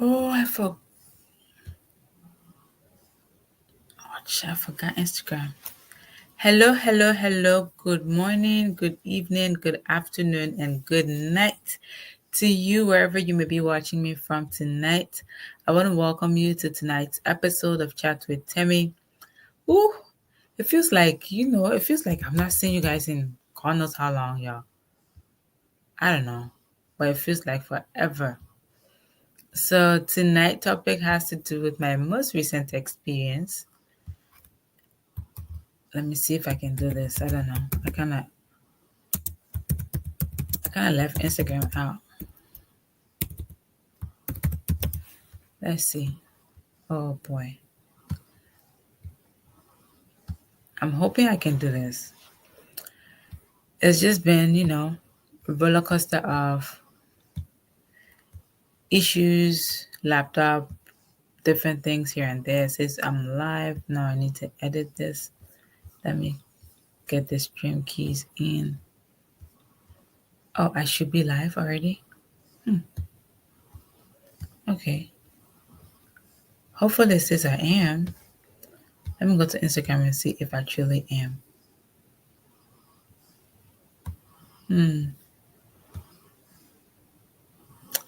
Oh, I forgot Instagram. Hello, hello, hello. Good morning, good evening, good afternoon, and good night to you wherever you may be watching me from tonight. I want to welcome you to tonight's episode of Chat with Themmy. Ooh, it feels like I'm not seeing you guys in God knows how long, y'all. I don't know, but it feels like forever. So tonight topic has to do with my most recent experience. Let me see if I can do this. I don't know. I kind of left Instagram out. Let's see. Oh boy. I'm hoping I can do this. It's just been, a roller coaster of issues, laptop, different things here and there. It says I'm live. Now I need to edit this. Let me get the stream keys in. Oh, I should be live already? Okay. Hopefully it says I am. Let me go to Instagram and see if I truly am.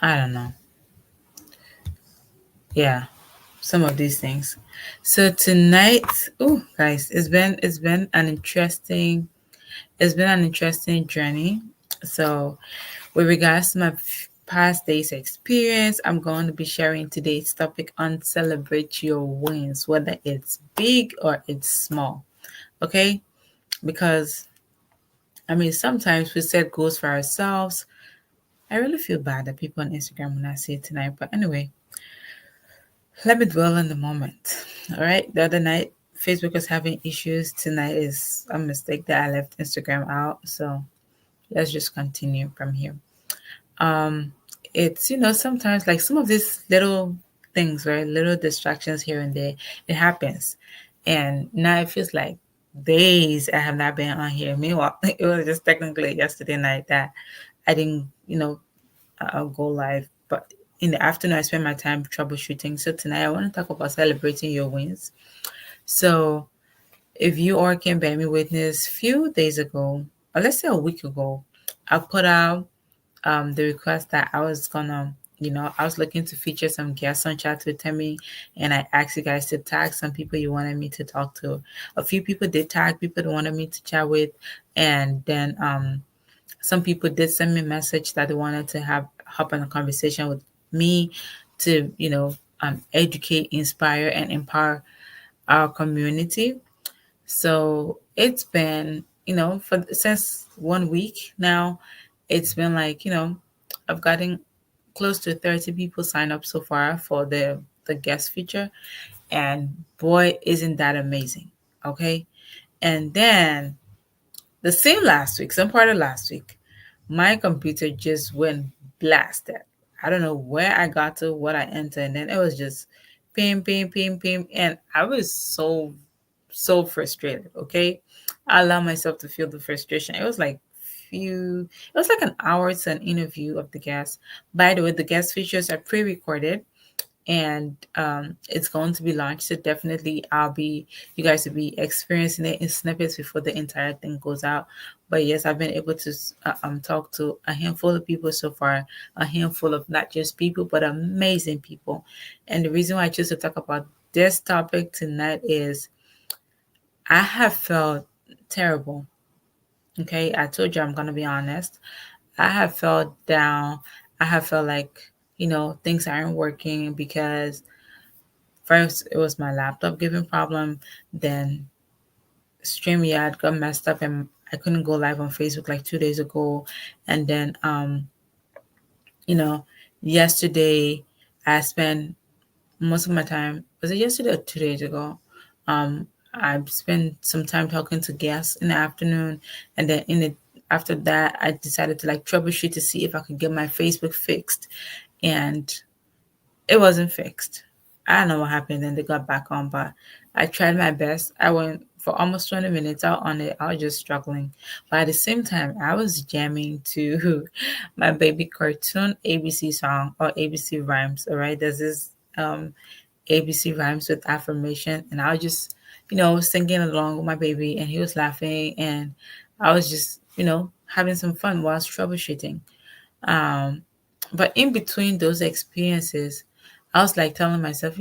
I don't know. Yeah, some of these things. So tonight, oh guys, it's been an interesting journey. So with regards to my past days experience, I'm going to be sharing today's topic on celebrate your wins, whether it's big or it's small. Okay? Because I mean sometimes we set goals for ourselves. I really feel bad that people on Instagram when I see it tonight. But anyway, let me dwell on the moment. All right. The other night, Facebook was having issues. Tonight is a mistake that I left Instagram out. So let's just continue from here. Um, it's sometimes like some of these little things, right? Little distractions here and there. It happens, and now it feels like days I have not been on here. Meanwhile, it was just technically yesterday night that I didn't, go live. But in the afternoon, I spend my time troubleshooting. So tonight, I want to talk about celebrating your wins. So if you all can bear me witness, few days ago, or let's say a week ago, I put out the request that I was gonna, I was looking to feature some guests on Chat with Themmy, and I asked you guys to tag some people you wanted me to talk to. A few people did tag people that wanted me to chat with, and then some people did send me a message that they wanted to have hop on a conversation with me to, educate, inspire, and empower our community. So it's been, for since 1 week now, it's been like, I've gotten close to 30 people sign up so far for the guest feature, and boy, isn't that amazing. Okay. And then the same last week, some part of last week, my computer just went blasted. I don't know where I got to, what I entered, and then it was just ping, ping, ping, ping. And I was so frustrated. Okay. I allowed myself to feel the frustration. It was like an hour to an interview of the guest. By the way, the guest features are pre-recorded, and it's going to be launched. So definitely, you guys will be experiencing it in snippets before the entire thing goes out. But yes, I've been able to talk to a handful of people so far, a handful of not just people, but amazing people. And the reason why I choose to talk about this topic tonight is I have felt terrible. Okay, I told you I'm gonna be honest. I have felt down. I have felt like, things aren't working because first it was my laptop giving problem, then StreamYard got messed up and I couldn't go live on Facebook like 2 days ago. And then you know, yesterday I spent most of my time, was it yesterday or 2 days ago? I spent some time talking to guests in the afternoon, and then after that, I decided to like troubleshoot to see if I could get my Facebook fixed, and it wasn't fixed. I don't know what happened, and they got back on, but I tried my best. I went for almost 20 minutes out on it. I was just struggling. But at the same time, I was jamming to my baby cartoon ABC song or ABC rhymes. All right. There's this ABC rhymes with affirmation. And I was just, singing along with my baby, and he was laughing. And I was just, having some fun whilst troubleshooting. Um, but in between those experiences, I was like telling myself,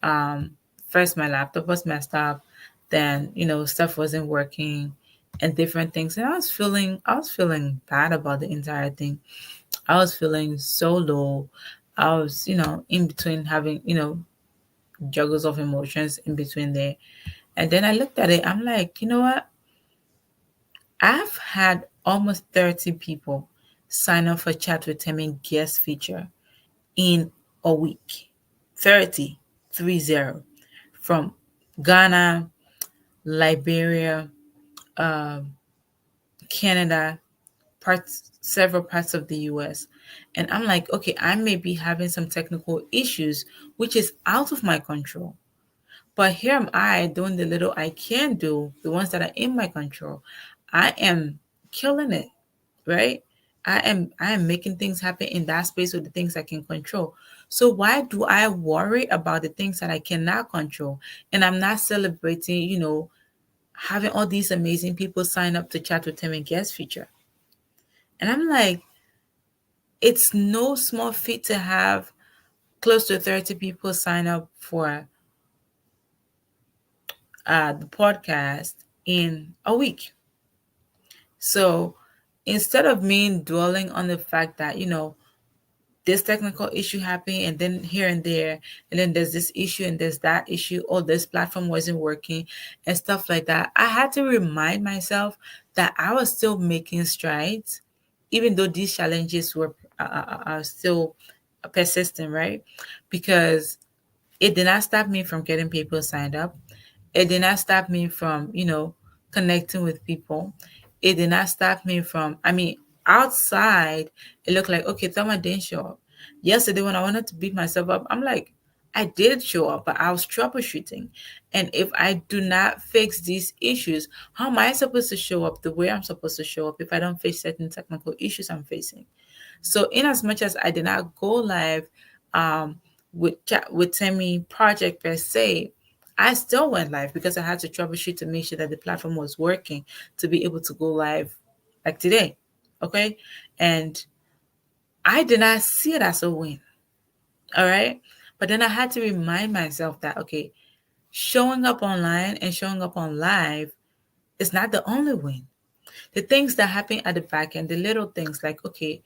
um, first my laptop was messed up, then stuff wasn't working, and different things. And I was feeling bad about the entire thing. I was feeling so low. I was, in between having, juggles of emotions in between there. And then I looked at it. I'm like, you know what? I've had almost 30 people sign up for Chat with Themmy guest feature in a week. 30, 30, from Ghana, Liberia, um, Canada, several parts of the US. And I'm like, okay, I may be having some technical issues, which is out of my control. But here am I doing the little I can do, the ones that are in my control. I am killing it, right? I am making things happen in that space with the things I can control. So why do I worry about the things that I cannot control? And I'm not celebrating, having all these amazing people sign up to Chat with Tim and Guest feature. And I'm like, it's no small feat to have close to 30 people sign up for the podcast in a week. So instead of me dwelling on the fact that, this technical issue happening and then here and there, and then there's this issue and there's that issue, or this platform wasn't working and stuff like that, I had to remind myself that I was still making strides, even though these challenges are still persistent, right? Because it did not stop me from getting people signed up. It did not stop me from, connecting with people. It did not stop me from, outside, it looked like, okay, Thelma didn't show up. Yesterday, when I wanted to beat myself up, I'm like, I did show up, but I was troubleshooting. And if I do not fix these issues, how am I supposed to show up the way I'm supposed to show up if I don't face certain technical issues I'm facing? So, in as much as I did not go live um, with Themmy project per se, I still went live because I had to troubleshoot to make sure that the platform was working to be able to go live like today. Okay. And I did not see it as a win. All right. But then I had to remind myself that, okay, showing up online and showing up on live is not the only win. The things that happen at the back end, the little things like, okay,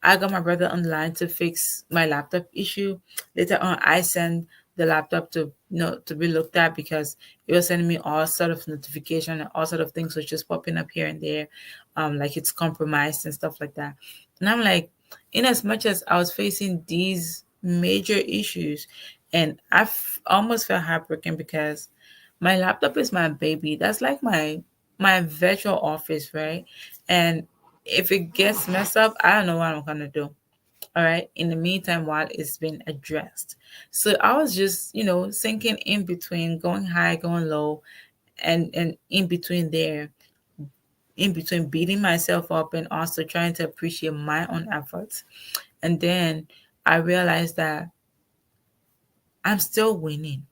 I got my brother online to fix my laptop issue. Later on, I send the laptop to to be looked at because it was sending me all sort of notification and all sort of things was just popping up here and there, like it's compromised and stuff like that. And I'm like, in as much as I was facing these major issues, and almost felt heartbroken because my laptop is my baby. That's like my virtual office, right? And if it gets messed up, I don't know what I'm gonna do. All right. In the meantime, while it's been addressed. So I was just, sinking in between, going high, going low, and in between there, in between beating myself up and also trying to appreciate my own efforts. And then I realized that I'm still winning.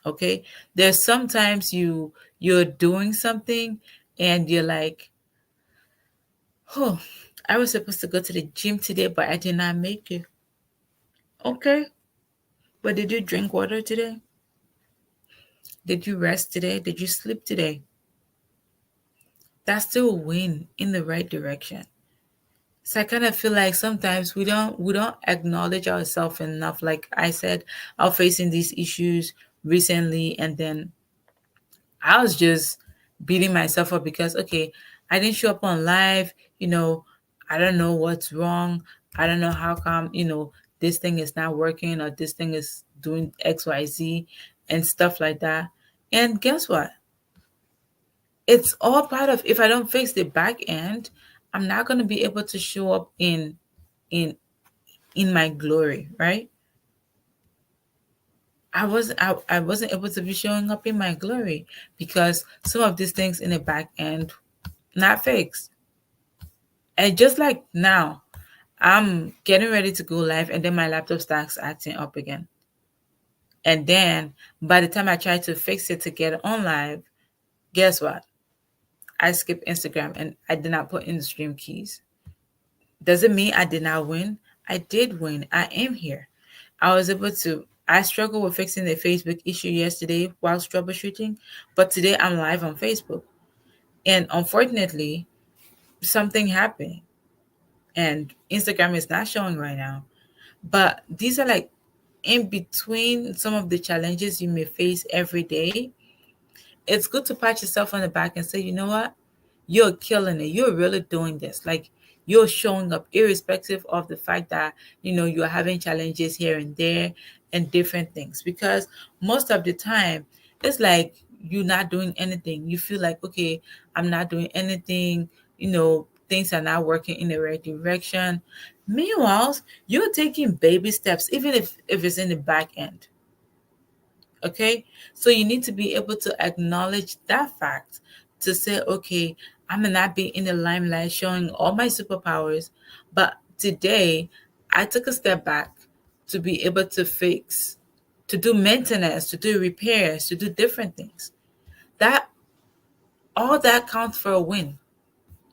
Okay. There's sometimes you're doing something and you're like, oh, I was supposed to go to the gym today, but I did not make it. Okay. But did you drink water today? Did you rest today? Did you sleep today? That's still a win in the right direction. So I kind of feel like sometimes we don't acknowledge ourselves enough. Like I said, I'm facing these issues recently, and then I was just beating myself up because okay, I didn't show up on live. I don't know what's wrong. I don't know how come this thing is not working or this thing is doing XYZ and stuff like that. And guess what? It's all part of, if I don't fix the back end, I'm not going to be able to show up in in my glory, right? I wasn't able to be showing up in my glory because some of these things in the back end not fixed. And just like now, I'm getting ready to go live and then my laptop starts acting up again. And then by the time I try to fix it to get on live, guess what? I skipped Instagram and I did not put in the stream keys. Does it mean I did not win? I did win. I am here. I was able to. I struggled with fixing the Facebook issue yesterday whilst troubleshooting, but today I'm live on Facebook. And unfortunately, something happened and Instagram is not showing right now. But these are like in between some of the challenges you may face every day. It's good to pat yourself on the back and say, you know what? You're killing it. You're really doing this. Like you're showing up irrespective of the fact that, you're having challenges here and there and different things. Because most of the time, it's like you're not doing anything. You feel like, okay, I'm not doing anything, things are not working in the right direction. Meanwhile, you're taking baby steps, even if it's in the back end. Okay, so you need to be able to acknowledge that fact to say, okay, I may not be in the limelight showing all my superpowers, but today I took a step back to be able to fix, to do maintenance, to do repairs, to do different things. That all that counts for a win.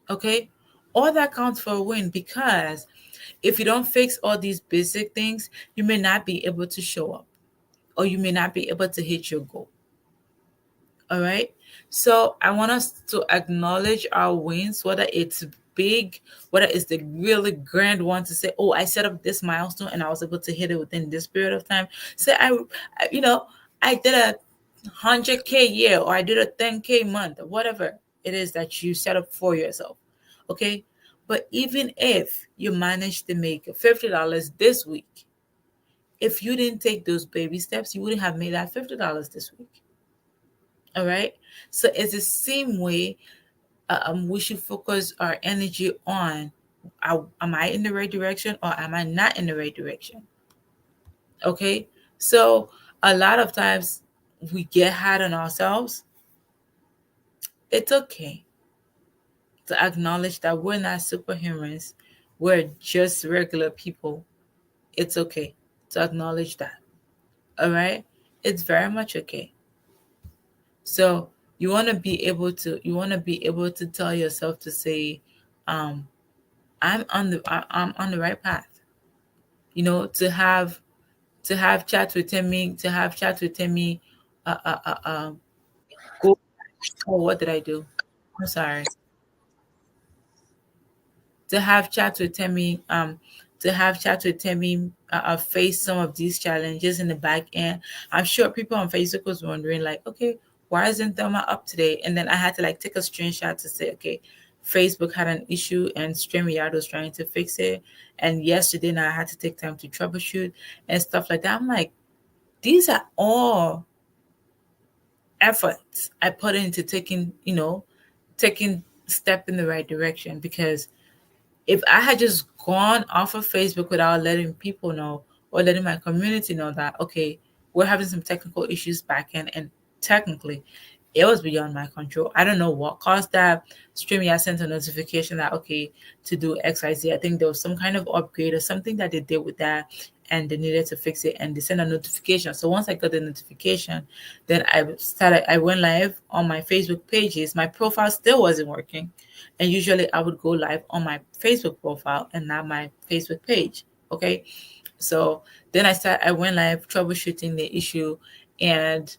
Okay, all that counts for a win because if you don't fix all these basic things, you may not be able to show up or you may not be able to hit your goal. All right. So I want us to acknowledge our wins, whether it's big, whether it's the really grand one to say, oh, I set up this milestone and I was able to hit it within this period of time. Say, I did a 100K year or I did a 10K month or whatever it is that you set up for yourself. Okay. But even if you managed to make $50 this week, if you didn't take those baby steps, you wouldn't have made that $50 this week. All right. So it's the same way we should focus our energy on am I in the right direction or am I not in the right direction? Okay. So a lot of times we get hard on ourselves. It's okay to acknowledge that we're not superhumans. We're just regular people. It's okay to acknowledge that. All right. It's very much okay. So you want to be able to tell yourself to say, um, I'm on the right path. To have chats with Themmy, uh, uh, uh, uh, go. Oh, what did I do? I'm sorry. To have chats with Themmy, face some of these challenges in the back end. I'm sure people on Facebook was wondering, like, okay, why isn't Thelma up today? And then I had to like take a screenshot to say, okay, Facebook had an issue and StreamYard was trying to fix it. And yesterday now I had to take time to troubleshoot and stuff like that. I'm like, these are all efforts I put into taking step in the right direction because if I had just gone off of Facebook without letting people know or letting my community know that, okay, we're having some technical issues back end, and technically it was beyond my control. I don't know what caused that. StreamYard sent a notification that, okay, to do XYZ. I think there was some kind of upgrade or something that they did with that and they needed to fix it and they sent a notification. So once I got the notification, then I went live on my Facebook pages. My profile still wasn't working. And usually I would go live on my Facebook profile and not my Facebook page. Okay. So then I went live troubleshooting the issue and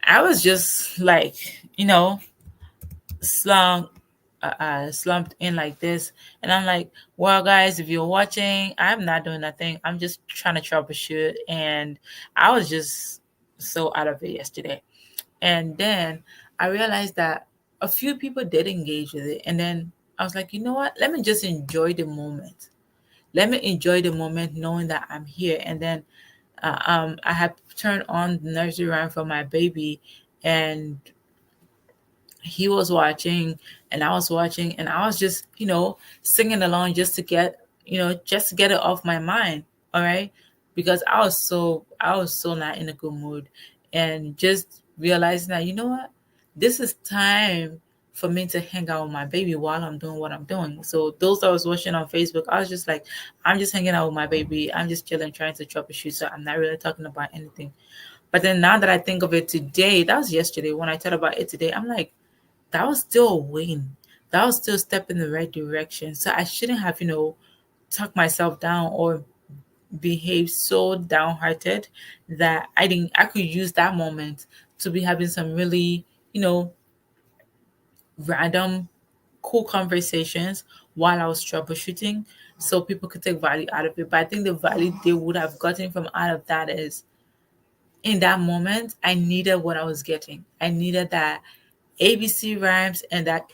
I was just like, slung slumped in like this. And I'm like, well, guys, if you're watching, I'm not doing nothing. I'm just trying to troubleshoot. And I was just so out of it yesterday. And then I realized that a few people did engage with it. And then I was like, you know what? Let me just enjoy the moment. Let me enjoy the moment knowing that I'm here. And then I had turned on the nursery rhyme for my baby and he was watching and I was watching and I was just, singing along just to get it off my mind. All right. because I was so not in a good mood, and just realizing that, you know what, this is time for me to hang out with my baby while I'm doing what I'm doing. So those I was watching on Facebook, I was just like, I'm just hanging out with my baby. I'm just chilling, trying to troubleshoot. So I'm not really talking about anything. But then now that I think of it today, that was yesterday. When I thought about it today, I'm like, that was still a win. That was still a step in the right direction. So I shouldn't have, tuck myself down or behave so downhearted that I could use that moment to be having some really, random cool conversations while I was troubleshooting, so people could take value out of it. But I think the value they would have gotten from out of that is, in that moment, I needed what I was getting. I needed that ABC rhymes and that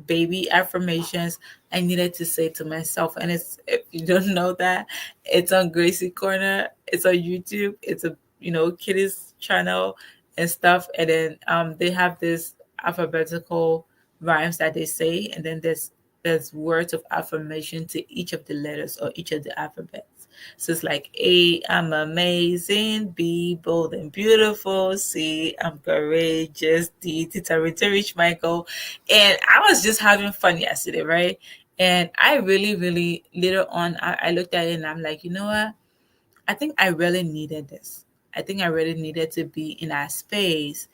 baby affirmations I needed to say to myself. And it's, if you don't know that, it's on Gracie Corner, it's on YouTube, it's a kiddies channel and stuff. And then they have this alphabetical rhymes that they say, and then there's words of affirmation to each of the letters or each of the alphabets. So it's like A, I'm amazing. B, bold and beautiful. C, I'm courageous. D, to reach my goal. And I was just having fun yesterday, right? And I really, really, later on, I looked at it and I'm like, you know what? I think I really needed this. I think I really needed to be in that space,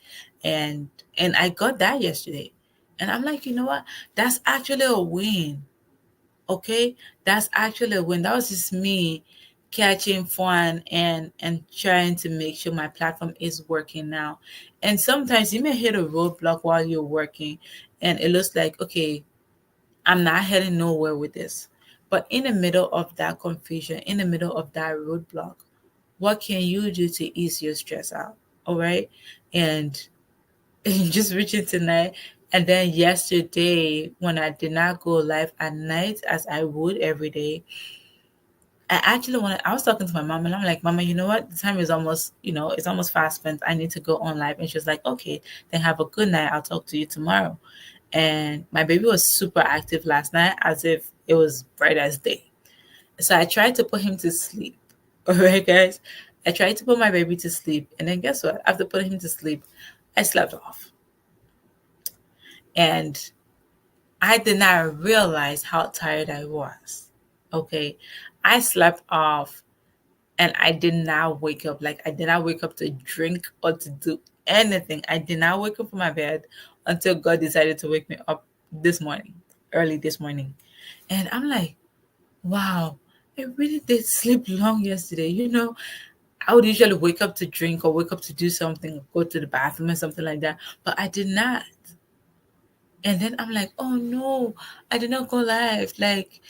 and I got that yesterday. And I'm like, you know what? That's actually a win. Okay, that's actually a win. That was just me catching fun and trying to make sure my platform is working now. And sometimes you may hit a roadblock while you're working, and it looks like, okay, I'm not heading nowhere with this. But in the middle of that confusion, in the middle of that roadblock, what can you do to ease your stress out? All right. And just reaching tonight. And then yesterday, when I did not go live at night as I would every day, I actually wanted, I was talking to my mom and I'm like, Mama, you know what? The time is almost, it's almost fast spent. I need to go on live. And she was like, okay, then have a good night. I'll talk to you tomorrow. And my baby was super active last night as if it was bright as day. So I tried to put him to sleep. All right, guys. I tried to put my baby to sleep. And then guess what? After putting him to sleep, I slept off. And I did not realize how tired I was. Okay. I slept off and I did not wake up. Like, I did not wake up to drink or to do anything. I did not wake up from my bed until God decided to wake me up this morning, early this morning. And I'm like, wow, I really did sleep long yesterday. I would usually wake up to drink or wake up to do something, go to the bathroom or something like that. But I did not. And then I'm like, oh no, I did not go live. Like,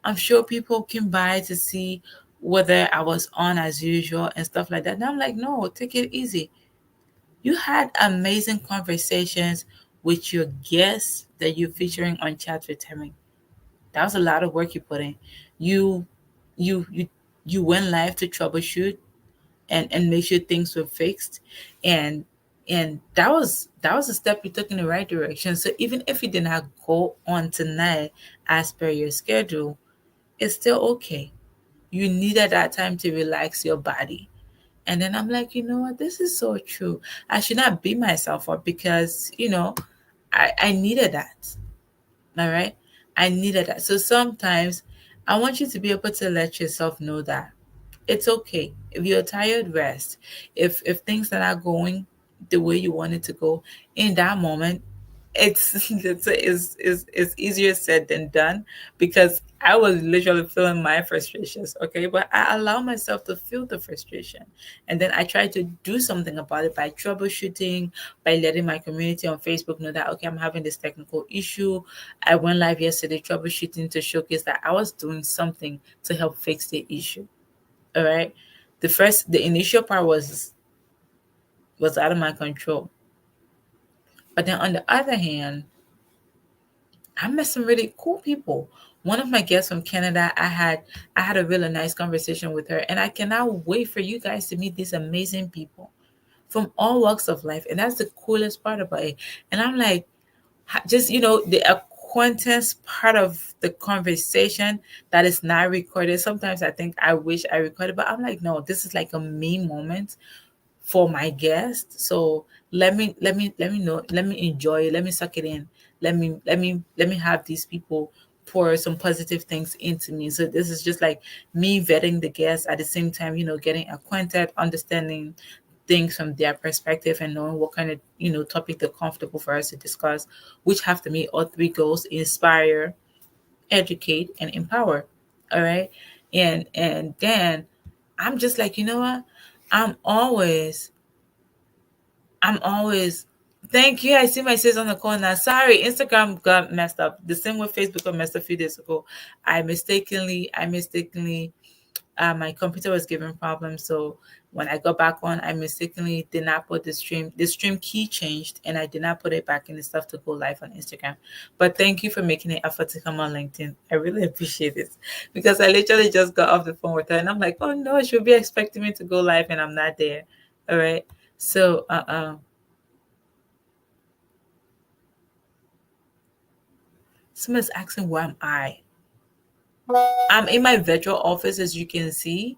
I'm sure people can buy to see whether I was on as usual and stuff like that. And I'm like, no, take it easy. You had amazing conversations with your guests that you're featuring on Chat with Themmy. That was a lot of work you put in. You you you you went live to troubleshoot and make sure things were fixed, and that was a step you took in the right direction. So even if you did not go on tonight as per your schedule, it's still okay. You needed that time to relax your body. And then I'm like, you know what, this is so true. I should not beat myself up because I needed that. All right. I needed that. So sometimes I want you to be able to let yourself know that it's okay. If you're tired, rest. If things are not going the way you want it to go in that moment, it's easier said than done, because I was literally feeling my frustrations, okay? But I allow myself to feel the frustration. And then I try to do something about it by troubleshooting, by letting my community on Facebook know that, okay, I'm having this technical issue. I went live yesterday troubleshooting to showcase that I was doing something to help fix the issue. All right. The initial part was out of my control. But then on the other hand, I met some really cool people. One of my guests from Canada, I had a really nice conversation with her, and I cannot wait for you guys to meet these amazing people from all walks of life. And that's the coolest part about it. And I'm like, just they are acquaintance part of the conversation that is not recorded. Sometimes I think I wish I recorded, but I'm like, no, this is like a me moment for my guests. So let me know, let me enjoy it, let me suck it in. Let me have these people pour some positive things into me. So this is just like me vetting the guests at the same time, getting acquainted, understanding things from their perspective and knowing what kind of topic they're comfortable for us to discuss, which have to meet all three goals: inspire, educate, and empower. All right. And then I'm just like, you know what? I'm always, I'm always, thank you. I see my sis on the call now. Sorry, Instagram got messed up. The same way Facebook got messed up a few days ago. I mistakenly, my computer was giving problems. So when I got back on, I mistakenly did not put the stream key changed, and I did not put it back in the stuff to go live on Instagram. But thank you for making an effort to come on LinkedIn. I really appreciate it, because I literally just got off the phone with her and I'm like, oh no, she'll be expecting me to go live and I'm not there. All right. So, someone's asking where am I? I'm in my virtual office, as you can see,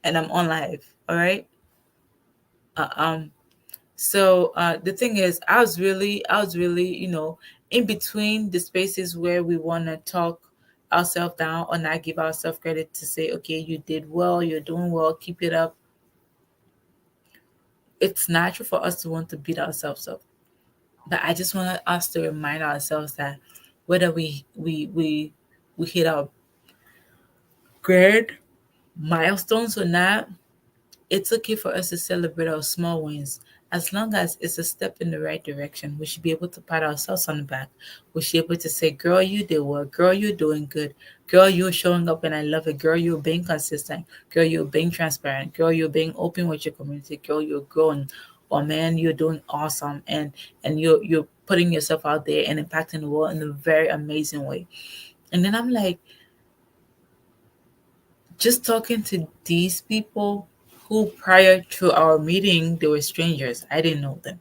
and I'm on live. All right. Uh, um, So the thing is, I was really, in between the spaces where we want to talk ourselves down or not give ourselves credit to say, okay, you did well, you're doing well, keep it up. It's natural for us to want to beat ourselves up, but I just want us to remind ourselves that whether we hit our grade milestones or not, it's okay for us to celebrate our small wins. As long as it's a step in the right direction, we should be able to pat ourselves on the back. We should be able to say, girl, you did well. Girl, you're doing good. Girl, you're showing up and I love it. Girl, you're being consistent. Girl, you're being transparent. Girl, you're being open with your community. Girl, you're growing. Or man, you're doing awesome, and you're putting yourself out there and impacting the world in a very amazing way. And then I'm like, just talking to these people who prior to our meeting they were strangers. I didn't know them.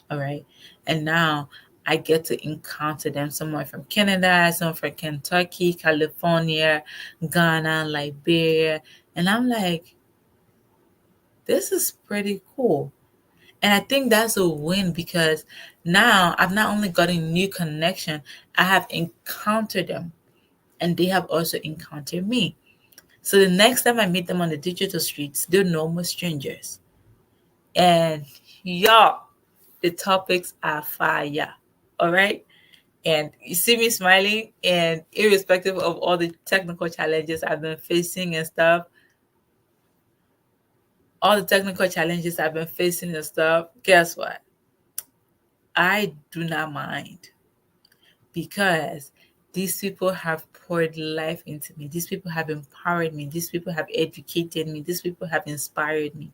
All right. And now I get to encounter them. Someone from Canada, someone from Kentucky, California, Ghana, Liberia. And I'm like, this is pretty cool. And I think that's a win, because now I've not only gotten new connection, I have encountered them and they have also encountered me. So the next time I meet them on the digital streets, they're normal strangers. And y'all, the topics are fire. All right. And you see me smiling, and irrespective of all the technical challenges I've been facing and stuff, guess what? I do not mind, because these people have poured life into me. These people have empowered me. These people have educated me. These people have inspired me.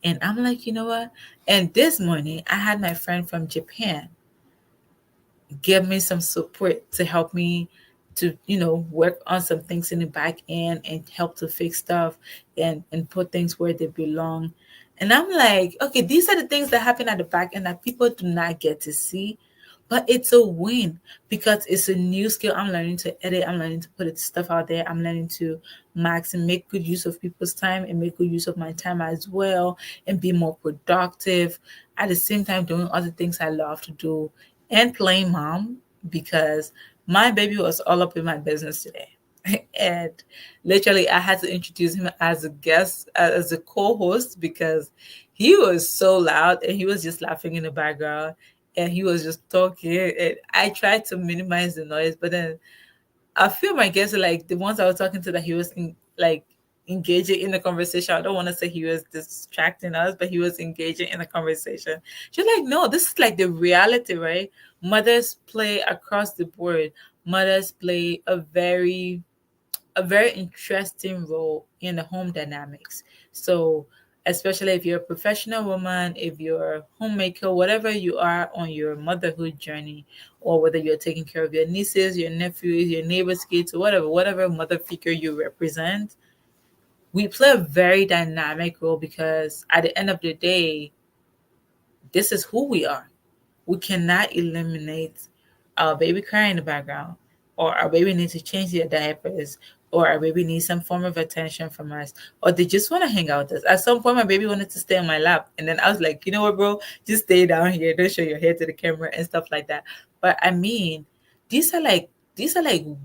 And I'm like, you know what? And this morning, I had my friend from Japan give me some support to help me to, work on some things in the back end and help to fix stuff and put things where they belong. And I'm like, okay, these are the things that happen at the back end that people do not get to see. But it's a win, because it's a new skill. I'm learning to edit. I'm learning to put it stuff out there. I'm learning to max and make good use of people's time and make good use of my time as well, and be more productive. At the same time, doing other things I love to do and playing mom, because my baby was all up in my business today. And literally, I had to introduce him as a guest, as a co host, because he was so loud and he was just laughing in the background and he was just talking. And I tried to minimize the noise, but then I feel my guests are like the ones I was talking to, that he was like engaging in the conversation. I don't want to say he was distracting us, but he was engaging in the conversation. She's like, no, this is like the reality, right? Mothers play across the board. Mothers play a very interesting role in the home dynamics. So, especially if you're a professional woman, if you're a homemaker, whatever you are on your motherhood journey, or whether you're taking care of your nieces, your nephews, your neighbors' kids, or whatever mother figure you represent, we play a very dynamic role, because at the end of the day, this is who we are. We cannot eliminate our baby crying in the background, or our baby needs to change their diapers, or our baby needs some form of attention from us, or they just want to hang out with us. At some point, my baby wanted to stay on my lap, and then I was like, you know what, bro, just stay down here, don't show your head to the camera and stuff like that. But I mean, these are like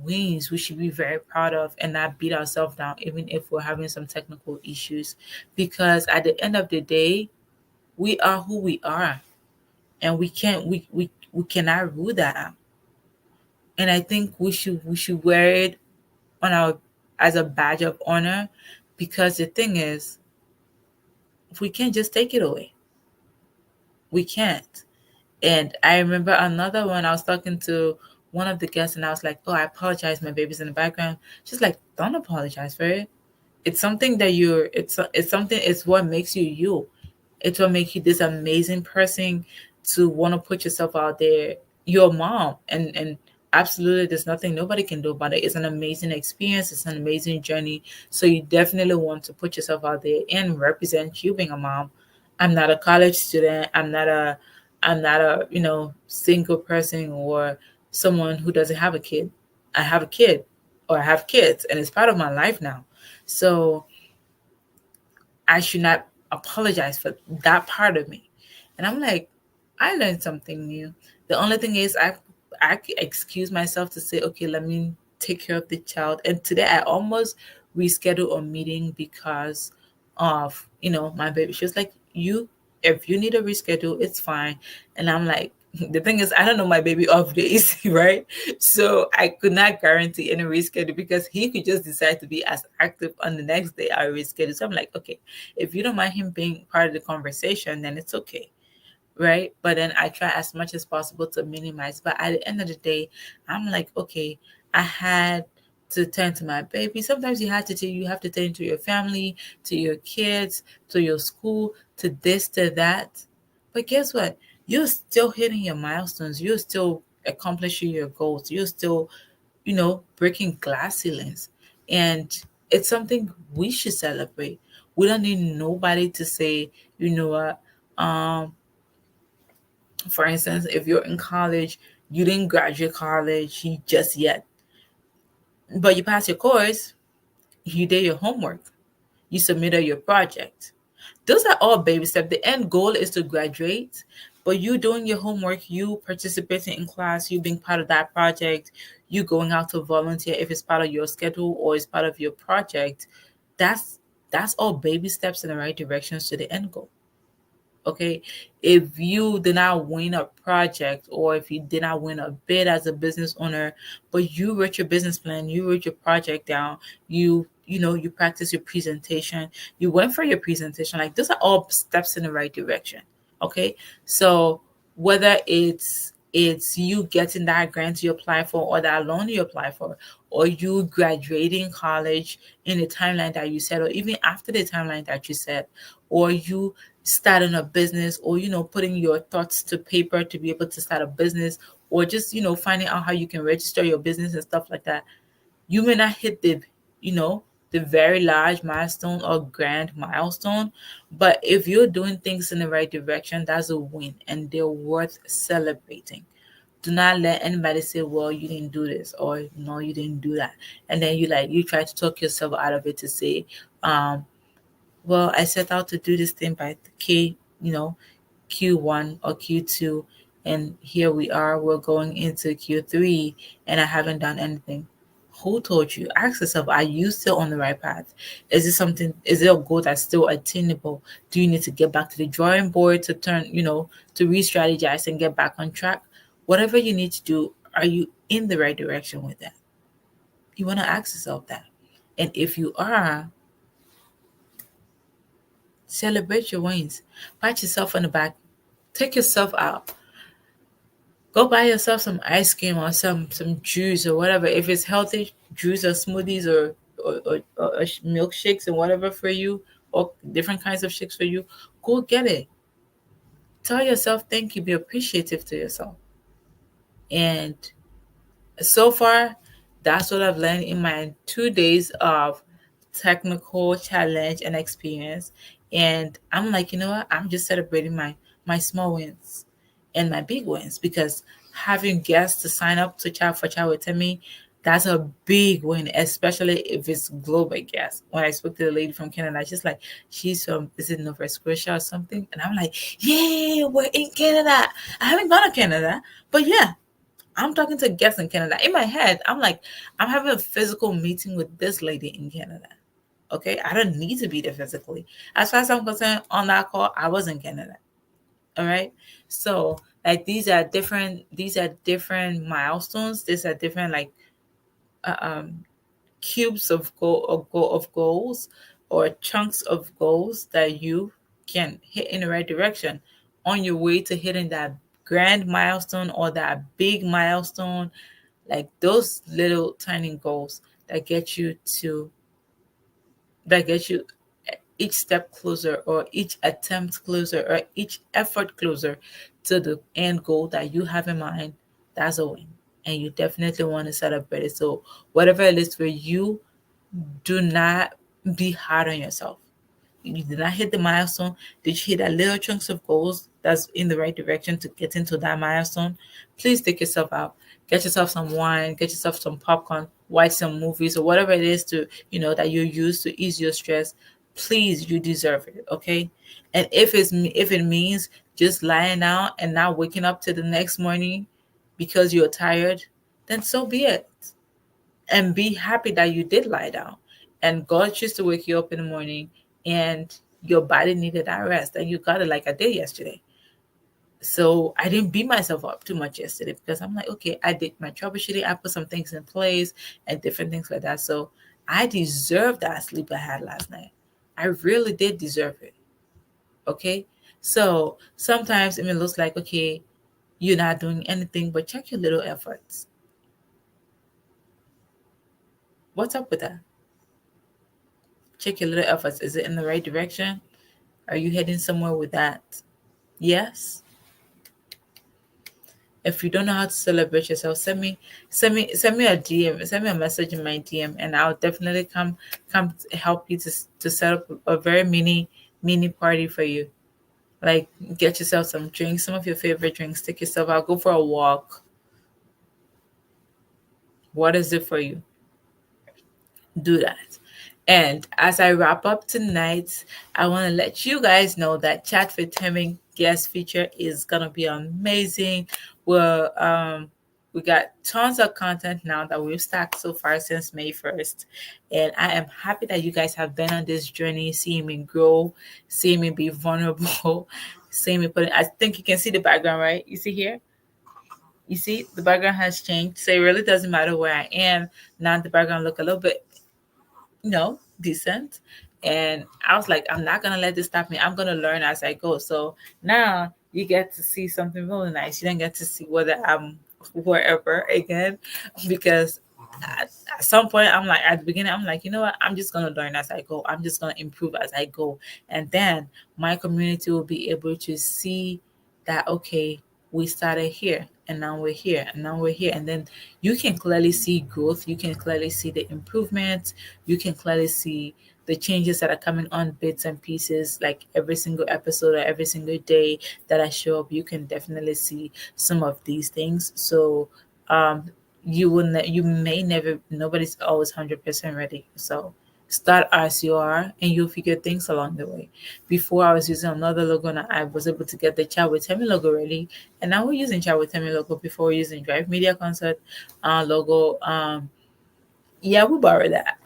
wins we should be very proud of and not beat ourselves down even if we're having some technical issues, because at the end of the day, we are who we are, and we cannot rule that out. And I think we should wear it on our as a badge of honor, because the thing is, we can't just take it away. We can't. And I remember another one, I was talking to one of the guests and I was like, oh, I apologize, my baby's in the background. She's like, don't apologize for it. It's something that it's something, it's what makes you you. It's what makes you this amazing person to want to put yourself out there. You're a mom, and absolutely there's nothing nobody can do about it. It's an amazing experience, it's an amazing journey. So you definitely want to put yourself out there and represent you being a mom. I'm not a college student. I'm not a single person or someone who doesn't have a kid. I have a kid, or I have kids, and it's part of my life now. So I should not apologize for that part of me. And I'm like, I learned something new. The only thing is, I excuse myself to say, okay, let me take care of the child. And today I almost rescheduled a meeting because of my baby. She was like, you, if you need a reschedule, it's fine. And I'm like, the thing is, I don't know my baby off days, right? So I could not guarantee any reschedule, because he could just decide to be as active on the next day I reschedule. So I'm like, okay, if you don't mind him being part of the conversation, then it's okay, right? But then I try as much as possible to minimize. But at the end of the day, I'm like, okay, I had to tend to my baby. Sometimes you have to tend to your family, to your kids, to your school, to this, to that. But guess what? You're still hitting your milestones. You're still accomplishing your goals. You're still, breaking glass ceilings. And it's something we should celebrate. We don't need nobody to say, you know what, for instance, if you're in college, you didn't graduate college just yet, but you passed your course, you did your homework, you submitted your project. Those are all baby steps. The end goal is to graduate, but you doing your homework, you participating in class, you being part of that project, you going out to volunteer if it's part of your schedule or it's part of your project. That's all baby steps in the right directions to the end goal. Okay, if you did not win a project, or if you did not win a bid as a business owner, but you wrote your business plan, you wrote your project down, you practice your presentation, you went for your presentation, like those are all steps in the right direction. Okay, so whether it's you getting that grant you apply for, or that loan you apply for, or you graduating college in the timeline that you set, or even after the timeline that you set, or you starting a business, or putting your thoughts to paper to be able to start a business, or just finding out how you can register your business and stuff like that. You may not hit you know the very large milestone or grand milestone, but if you're doing things in the right direction, that's a win, and they're worth celebrating. Do not let anybody say, well, you didn't do this, or no, you didn't do that, and then you try to talk yourself out of it to say, well, I set out to do this thing by Q1 or Q2, and here we are, we're going into Q3, and I haven't done anything. Who told you? Ask yourself, are you still on the right path? Is it a goal that's still attainable? Do you need to get back to the drawing board to to re strategize and get back on track? Whatever you need to do, are you in the right direction with that? You want to ask yourself that. And if you are, celebrate your wins. Pat yourself on the back. Take yourself out. Go buy yourself some ice cream or some juice or whatever. If it's healthy juice or smoothies or milkshakes and whatever for you, or different kinds of shakes for you, go get it. Tell yourself thank you. Be appreciative to yourself. And so far, that's what I've learned in my 2 days of technical challenge and experience. And I'm like, you know what? I'm just celebrating my small wins and my big wins, because having guests to sign up to chat for chat with Themmy, that's a big win, especially if it's global guests. When I spoke to the lady from Canada, she's like, she's from, is it Nova Scotia or something? And I'm like, yeah, we're in Canada. I haven't gone to Canada, but yeah, I'm talking to guests in Canada. In my head, I'm like, I'm having a physical meeting with this lady in Canada. Okay, I don't need to be there physically. As far as I'm concerned, on that call, I was in Canada. All right. So like these are different milestones. These are different like uh, um cubes of goals or chunks of goals that you can hit in the right direction on your way to hitting that grand milestone or that big milestone, like those little tiny goals that get you to that get you each step closer or each attempt closer or each effort closer to the end goal that you have in mind. That's a win, and you definitely want to celebrate it. So whatever it is for you, do not be hard on yourself. You did not hit the milestone. Did you hit that little chunks of goals that's in the right direction to get into that milestone? Please take yourself out. Get yourself some wine, get yourself some popcorn, watch some movies or whatever it is to, that you use to ease your stress. Please, you deserve it, okay? And if it means just lying down and not waking up to the next morning because you're tired, then so be it, and be happy that you did lie down and God chose to wake you up in the morning and your body needed that rest and you got it like I did yesterday. So I didn't beat myself up too much yesterday because I'm like, okay, I did my troubleshooting, I put some things in place and different things like that. So I deserve that sleep I had last night. I really did deserve it. Okay. So sometimes it may look like, okay, you're not doing anything, but check your little efforts. What's up with that? Check your little efforts. Is it in the right direction? Are you heading somewhere with that? Yes. If you don't know how to celebrate yourself, send me a DM, send me a message in my DM, and I'll definitely come help you to set up a very mini party for you. Like get yourself some drinks, some of your favorite drinks. Take yourself out, go for a walk. What is it for you? Do that. And as I wrap up tonight, I want to let you guys know that Chat with Hemming guest feature is gonna be amazing. Well, we got tons of content now that we've stacked so far since May 1st, and I am happy that you guys have been on this journey, seeing me grow, seeing me be vulnerable, seeing me put. I think you can see the background, right? You see here. You see the background has changed, so it really doesn't matter where I am now. The background look a little bit decent. And I was like, I'm not gonna let this stop me. I'm gonna learn as I go. So now you get to see something really nice. You don't get to see whether I'm wherever again, because at some point I'm like, at the beginning I'm like, you know what, I'm just gonna learn as I go. I'm just gonna improve as I go, and then my community will be able to see that, okay, we started here and now we're here and now we're here, and then you can clearly see growth, you can clearly see the improvements, you can clearly see the changes that are coming on bits and pieces, like every single episode or every single day that I show up. You can definitely see some of these things. So um you may never, nobody's always 100% ready. So start as you are and you'll figure things along the way. Before I was using another logo and I was able to get the Chat with Temi logo ready, and now we're using Chat with Temi logo. Before we're using Drive Media Concert logo. Yeah, we borrow that.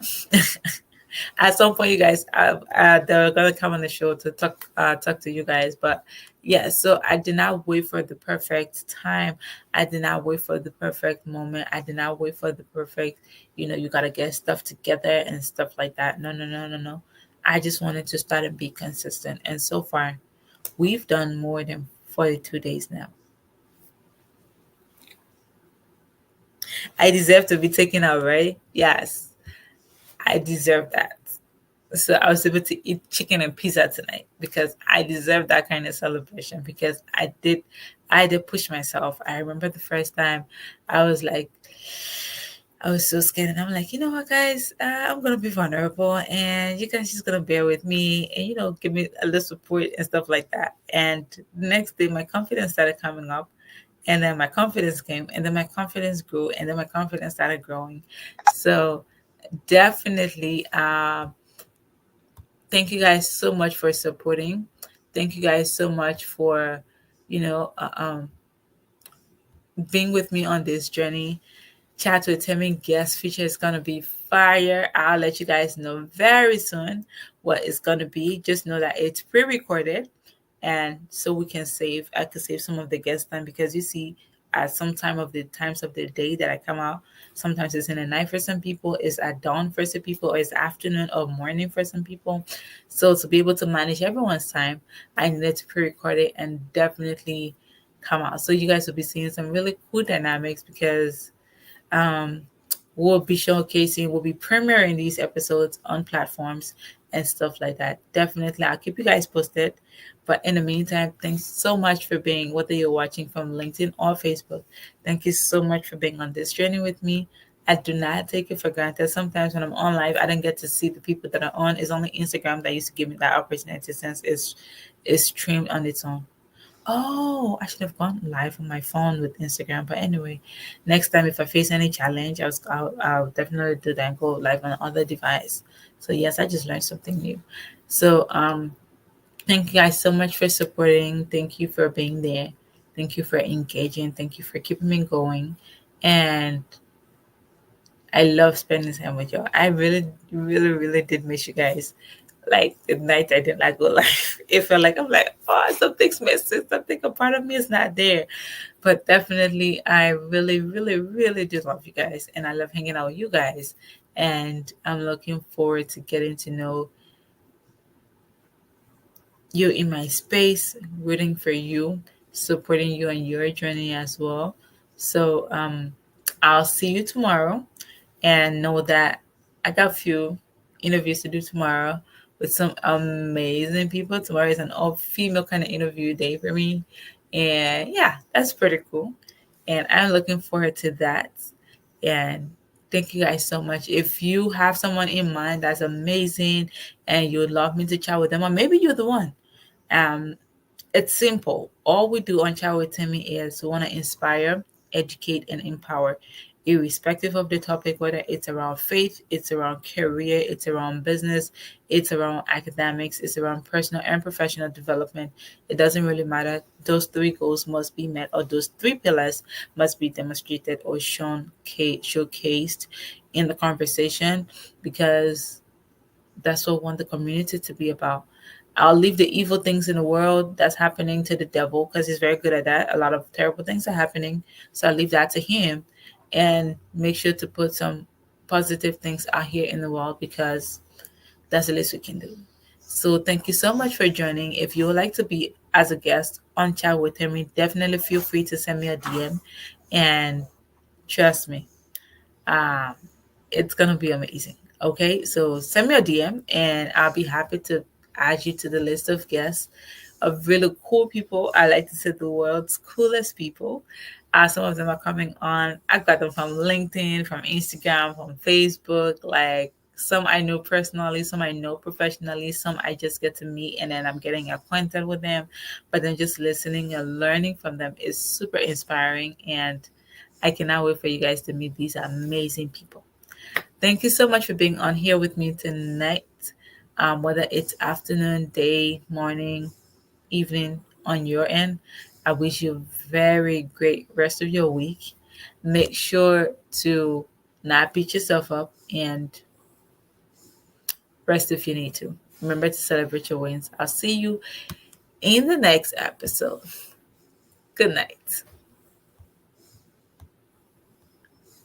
At some point, you guys, they're gonna come on the show to talk to you guys. But yeah, so I did not wait for the perfect time. I did not wait for the perfect moment. I did not wait for the perfect, you gotta get stuff together and stuff like that. No, no, no, no, no. I just wanted to start and be consistent. And so far, we've done more than 42 days now. I deserve to be taken out, right? Yes, I deserve that. So I was able to eat chicken and pizza tonight because I deserve that kind of celebration, because I did push myself. I remember the first time I was like, I was so scared, and I'm like, you know what, guys, I'm gonna be vulnerable, and you guys just gonna bear with me, and give me a little support and stuff like that. And the next day, my confidence started coming up, And then my confidence came, and then my confidence grew, and then my confidence started growing. So definitely, thank you guys so much for supporting. Thank you guys so much for, you know, being with me on this journey. Chat with Themmy guest feature is gonna be fire. I'll let you guys know very soon what it's gonna be. Just know that it's pre-recorded, and so we can save. I could save some of the guest time because you see, at some time of the times of the day that I come out, sometimes it's in the night for some people, it's at dawn for some people, or it's afternoon or morning for some people. So to be able to manage everyone's time, I needed to pre-record it and definitely come out. So you guys will be seeing some really cool dynamics because um, we'll be showcasing, we'll be premiering these episodes on platforms and stuff like that. Definitely, I'll keep you guys posted. But in the meantime, thanks so much for being, whether you're watching from LinkedIn or Facebook, thank you so much for being on this journey with me. I do not take it for granted. Sometimes when I'm on live, I don't get to see the people that are on. It's only Instagram that used to give me that opportunity since it's streamed on its own. Oh, I should have gone live on my phone with Instagram. But anyway, next time if I face any challenge, I'll definitely do that and go live on other device. So yes, I just learned something new. So thank you guys so much for supporting. Thank you for being there. Thank you for engaging. Thank you for keeping me going. And I love spending time with y'all. I really, really, really did miss you guys. Like the night I didn't like go live, it felt like I'm like, oh, something's missing. Something, a part of me is not there. But definitely, I really, really, really do love you guys, and I love hanging out with you guys. And I'm looking forward to getting to know you in my space, rooting for you, supporting you on your journey as well. So I'll see you tomorrow, and know that I got a few interviews to do tomorrow with some amazing people. Tomorrow is an all female kind of interview day for me. And yeah, that's pretty cool. And I'm looking forward to that. And thank you guys so much. If you have someone in mind that's amazing and you would love me to chat with them, or maybe you're the one, um, it's simple. All we do on Chat with Timmy is we want to inspire, educate, and empower, irrespective of the topic, whether it's around faith, it's around career, it's around business, it's around academics, it's around personal and professional development. It doesn't really matter. Those three goals must be met, or those three pillars must be demonstrated or showcased in the conversation, because that's what we want the community to be about. I'll leave the evil things in the world that's happening to the devil because he's very good at that. A lot of terrible things are happening. So I'll leave that to him and make sure to put some positive things out here in the world because that's the least we can do. So thank you so much for joining. If you would like to be as a guest on Chat with Henry, definitely feel free to send me a DM, and trust me, um, it's gonna be amazing. Okay, so send me a DM and I'll be happy to add you to the list of guests of really cool people. I like to say the world's coolest people. Some of them are coming on. I got them from LinkedIn, from Instagram, from Facebook. Like some I know personally, some I know professionally, some I just get to meet and then I'm getting acquainted with them. But then just listening and learning from them is super inspiring, and I cannot wait for you guys to meet these amazing people. Thank you so much for being on here with me tonight. Whether it's afternoon, day, morning, evening on your end, I wish you a very great rest of your week. Make sure to not beat yourself up and rest if you need to. Remember to celebrate your wins. I'll see you in the next episode. Good night.